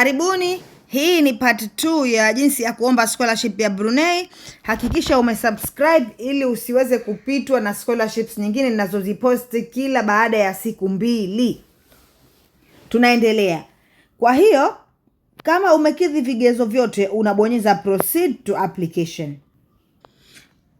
Karibuni, hii ni part 2 ya jinsi ya kuomba scholarship ya Brunei. Hakikisha umesubscribe ili usiweze kupitwa na scholarships nyingine ninazoziposti kila baada ya siku 2. Tunaendelea. Kwa hiyo, kama umekidhi vigezo vyote, unabonyeza proceed to application.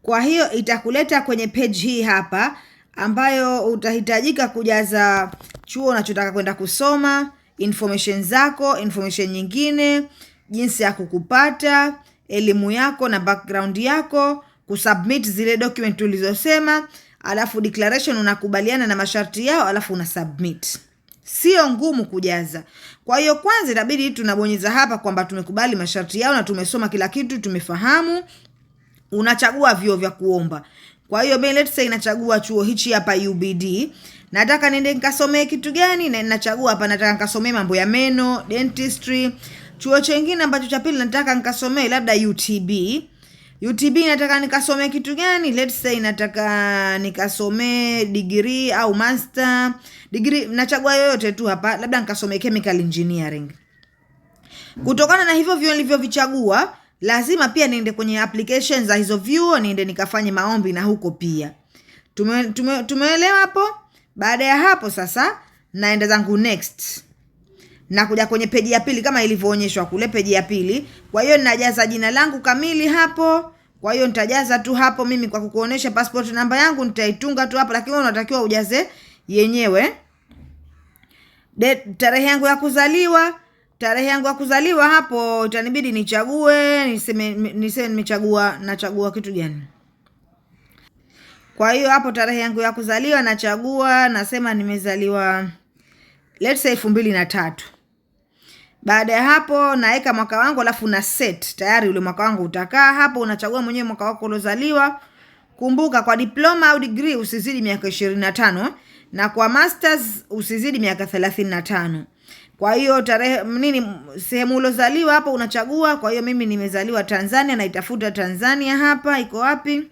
Kwa hiyo itakuleta kwenye page hii hapa ambayo utahitajika kujaza chuo unachotaka kwenda kusoma, information zako, information nyingine, jinsi ya kukupata, elimu yako na background yako, kusubmit zile document ulizosema, alafu declaration unakubaliana na masharti yao, alafu unasubmit. Sio ngumu kujaza. Kwa hiyo kwanza itabidi tunabonyeza hapa kwamba tumekubali masharti yao na tumesoma kila kitu, tumefahamu. Unachagua vyuo vya kuomba. Kwa hiyo let's say inachagua chuo hichi hapa UBD. Nataka niende nikasomee kitu gani? Na ninachagua hapa nataka nikasomee mambo ya meno, dentistry. Chuo chengine ambacho cha pili nataka nikasomee labda UTB. UTB nataka nikasomee kitu gani? Let's say nataka nikasomee degree au master. Degree nachagua yoyote tu hapa, labda nikasomee chemical engineering. Kutokana na hivyo vyuo nilivyovichagua, lazima pia niende kwenye applications za hizo vyuo, niende nikafanye maombi na huko pia. Tumeelewa hapo? Baada ya hapo sasa naenda zangu next. Na kuja kwenye peji ya pili kama ilivyoonyeshwa kule peji ya pili. Kwa hiyo ninajaza jina langu kamili hapo. Kwa hiyo nitajaza tu hapo mimi kwa kukuonesha passport namba yangu nitaitunga tu hapo, lakini unatakiwa ujaze yenyewe. Tarehe yangu ya kuzaliwa. Tarehe yangu ya kuzaliwa hapo itanibidi nichague, niseme nachagua kitu gani. Kwa hiyo hapo tarehe yangu ya kuzaliwa nachagua, nasema nimezaliwa let's say 2003. Baada ya hapo naeka mwaka wangu alafu na set. Tayari ule mwaka wangu utakaa hapo, unachagua mwenyewe mwaka wako uliozaliwa. Kumbuka kwa diploma au degree usizidi miaka 25 na kwa masters usizidi miaka 35. Kwa hiyo tarehe sehemu ulozaliwa hapo unachagua. Kwa hiyo mimi nimezaliwa Tanzania, naitafuta Tanzania hapa iko wapi?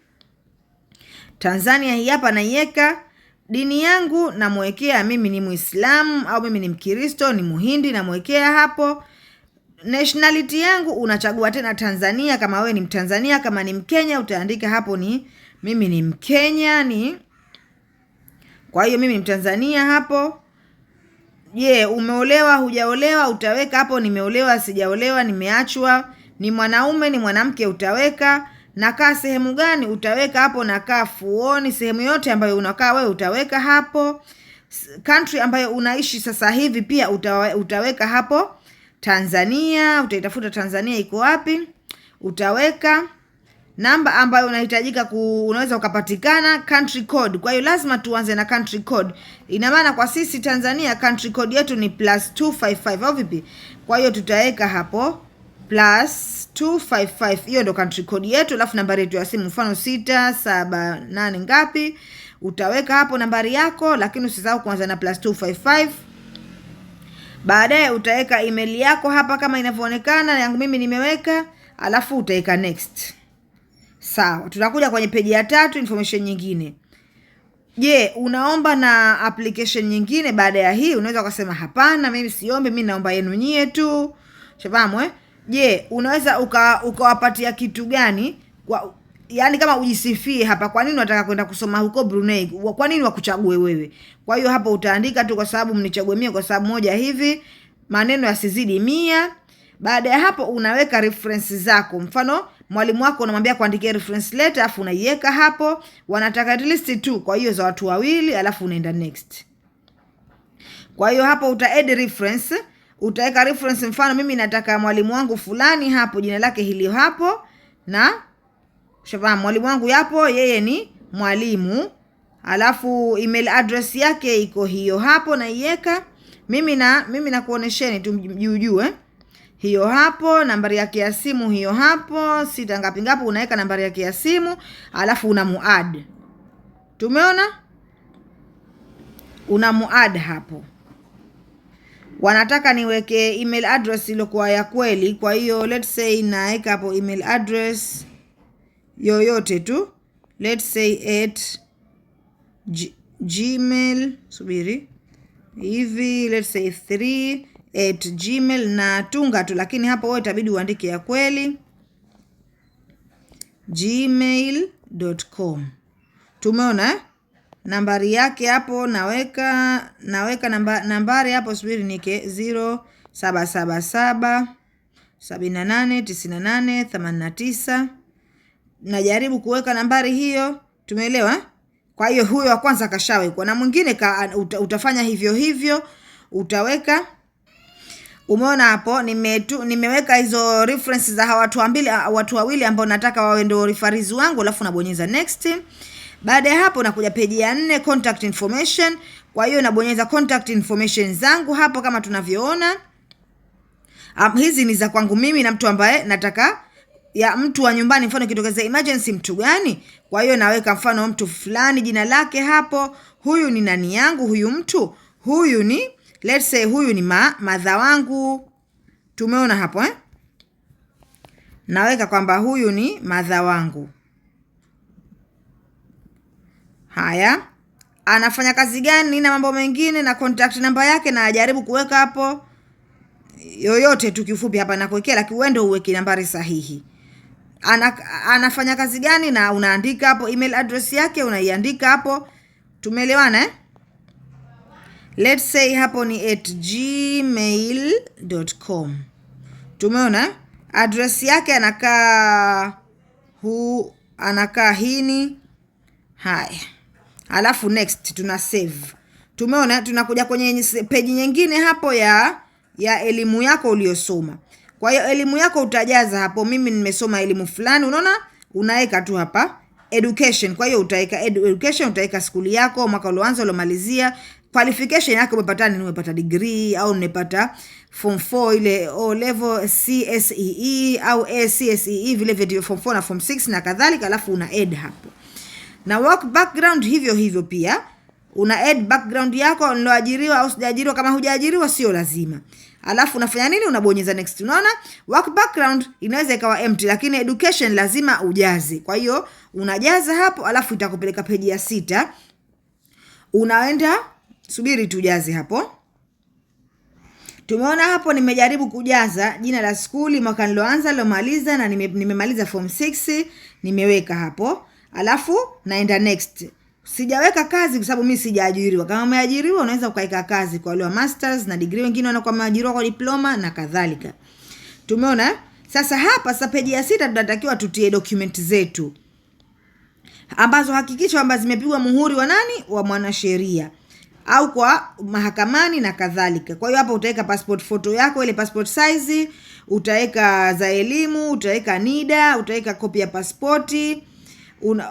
Tanzania hii hapa naiweka. Dini yangu namwekea mimi ni Muislamu au mimi ni Mkristo, ni Muhindi namwekea hapo. Nationality yangu unachagua tena Tanzania kama wewe ni Mtanzania, kama ni Mkenya utaandika hapo mimi ni Mkenya Kwa hiyo mimi ni Mtanzania hapo. Umeolewa hujaolewa utaweka hapo nimeolewa sijaolewa nimeachwa, ni mwanaume ni mwanamke utaweka, nakaa sehemu gani utaweka hapo, nakaa Fuoni, sehemu yote ambayo unakaa wewe utaweka hapo. Country ambayo unaishi sasa hivi pia utaweka hapo Tanzania, utaitafuta Tanzania iko wapi, utaweka namba ambayo unahitajika unaweza ukapatikana, country code. Kwa hiyo lazima tuanze na country code. Ina maana kwa sisi Tanzania country code yetu ni +255 au vipi? Kwa hiyo tutaweka hapo +255. Hiyo ndo country code yetu, alafu nambari yetu ya simu mfano 678 ngapi? Utaweka hapo nambari yako, lakini usisahau kuanza na +255. Baadaye utaweka email yako hapa kama inavyoonekana, yangu mimi nimeweka, alafu utaweka next. Sawa, tunakuja kwenye peji ya 3 information nyingine. Unaomba na application nyingine baada ya hii? Unaweza kusema hapana, mimi siombe, mimi naomba yenu nyie tu. Shafahamu unaweza ukawapatia kitu gani? Yaani kama ujisifie hapa, kwa nini unataka kwenda kusoma huko Brunei? Kwa nini wakuchague wewe? Kwa hiyo hapo utaandika tu kwa sababu mnichague mimi kwa sababu moja hivi, maneno yasizidi 100. Baada ya hapo unaweka reference zako. Mfano mwalimu wako unamwambia kuandikia reference letter, alafu unaiweka hapo. Wanataka at least 2, kwa hiyo za watu 2, alafu unaenda next. Kwa hiyo hapo uta add reference, utaweka reference. Mfano mimi nataka mwalimu wangu fulani hapo, jina lake hili hapo, na shafahamu mwalimu wangu yapo, yeye ni mwalimu, alafu email address yake iko hiyo hapo naiweka. Mimi nakuonesheni tu juu hiyo hapo, nambari yake ya simu hiyo hapo, sita ngapi unaweka nambari yake ya simu, alafu unamuadd. Tumeona? Unamuadd hapo. Wanataka niweke email address iliyokuwa ya kweli, kwa hiyo let's say naweka hapo email address yoyote tu. Let's say at Gmail, subiri. Hivi let's say 3 @gmail, na tunga tu, lakini hapo wewe itabidi uandike ya kweli gmail.com. Tumeona nambari yake hapo, naweka nambari hapo, subiri nike 0777 78 98 89. Najaribu kuweka nambari hiyo, tumeelewa. Kwa hiyo huyo wa kwanza kashawekwa, na mwingine utafanya hivyo hivyo, utaweka. Umeona hapo nimeweka hizo references za watu wawili ambao nataka wawe ndio referees wangu, alafu nabonyeza next. Baada ya hapo nakuja peji ya 4, contact information. Kwa hiyo nabonyeza contact information zangu hapo kama tunavyoona. Hizi ni za kwangu mimi na mtu ambaye nataka ya mtu wa nyumbani, mfano kitokeza emergency mtu gani. Kwa hiyo naweka mfano mtu fulani, jina lake hapo. Huyu ni nani yangu, huyu mtu, huyu ni let's say huyu ni madha wangu. Tumeona hapo naweka kwamba huyu ni madha wangu. Haya, anafanya kazi gani na mambo mengine, na contact namba yake na ajaribu kuweka hapo yoyote tu, kifupi hapa nakuwekea, lakini uende uweke nambari sahihi. Anafanya kazi gani na unaandika hapo, email address yake unaiandika hapo. Tumeelewana Let's say hapo ni @gmail.com. Tumeona address yake anakaa hini. Haya, alafu next tuna save. Tumeona tunakuja kwenye page nyingine hapo ya elimu yako uliyosoma. Kwa hiyo elimu yako utajaza hapo, mimi nimesoma elimu fulani, unaona, unaweka tu hapa education. Kwa hiyo utaweka education, utaweka skuli yako, mwaka ulioanza, uliomalizia, qualification yako, umepata nini, umepata degree au umepata form 4 ile O level CSEE au ACSEE, vile vile form 4 na form 6 na kadhalika, alafu una add hapo. Na work background hivyo hivyo pia una add background yako, niloajiriwa au sijaajiriwa. Kama hujaajiriwa sio lazima. Alafu unafanya nini? Unabonyeza next. Unaona work background inaweza ikawa empty, lakini education lazima ujaze. Kwa hiyo unajaza hapo, alafu itakupeleka peji ya 6. Unaenda, subiri tujaze hapo. Tumeona hapo nimejaribu kujaza jina la skuli, mwaka niloanza, nilomaliza, na nimemaliza form 6, nimeweka hapo. Alafu naenda next. Sijaweka kazi kwa sababu mimi sijaajiriwa. Kama umeajiriwa unaweza ukaweka kazi, kwa wale wa masters na degree, wengine wanakuwa wameajiriwa kwa diploma na kadhalika. Tumeona sasa hapa peji ya 6 tunatakiwa tutie document zetu ambazo hakikisha kwamba zimepigwa muhuri wa nani, wa mwanasheria au kwa mahakamani na kadhalika. Kwa hiyo hapa utaweka passport photo yako, ile passport size, utaweka za elimu, utaweka NIDA, utaweka kopi ya pasipoti.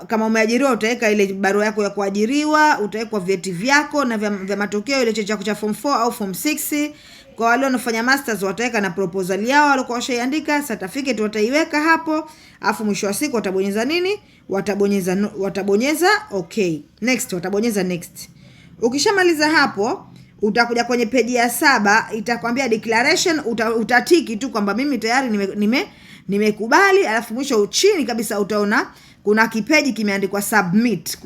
Kama umeajiriwa utaweka ile barua yako ya kuajiriwa, utaweka vyeti vyako na vya matokeo, ile cheti chako cha form 4 au form 6. Kwa wale wanafanya masters wataweka na proposal yao walikuwa washaiandika, certificate wataiweka hapo, afu mwisho wa siku watabonyeza nini? Watabonyeza okay. Next, watabonyeza next. Ukishamaliza hapo utakuja kwenye peji ya 7, itakwambia declaration, utatiki tu kwamba mimi tayari nimekubali, alafu mwisho chini kabisa utaona kuna kipeji kimeandikwa submit.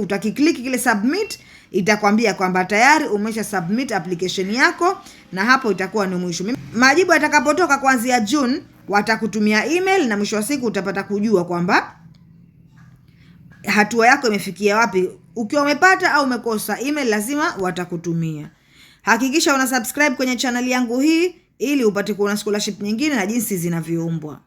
Utakiklik kile submit, itakwambia kwamba tayari umesha submit application yako, na hapo itakuwa ni mwisho. Majibu yatakapotoka kuanzia June watakutumia email, na mwisho wa siku utapata kujua kwamba hatua yako imefikia wapi. Ukiwa umepata au umekosa, email lazima watakutumia. Hakikisha una subscribe kwenye channel yangu hii ili upate kuona scholarship nyingine na jinsi zinavyoombwa.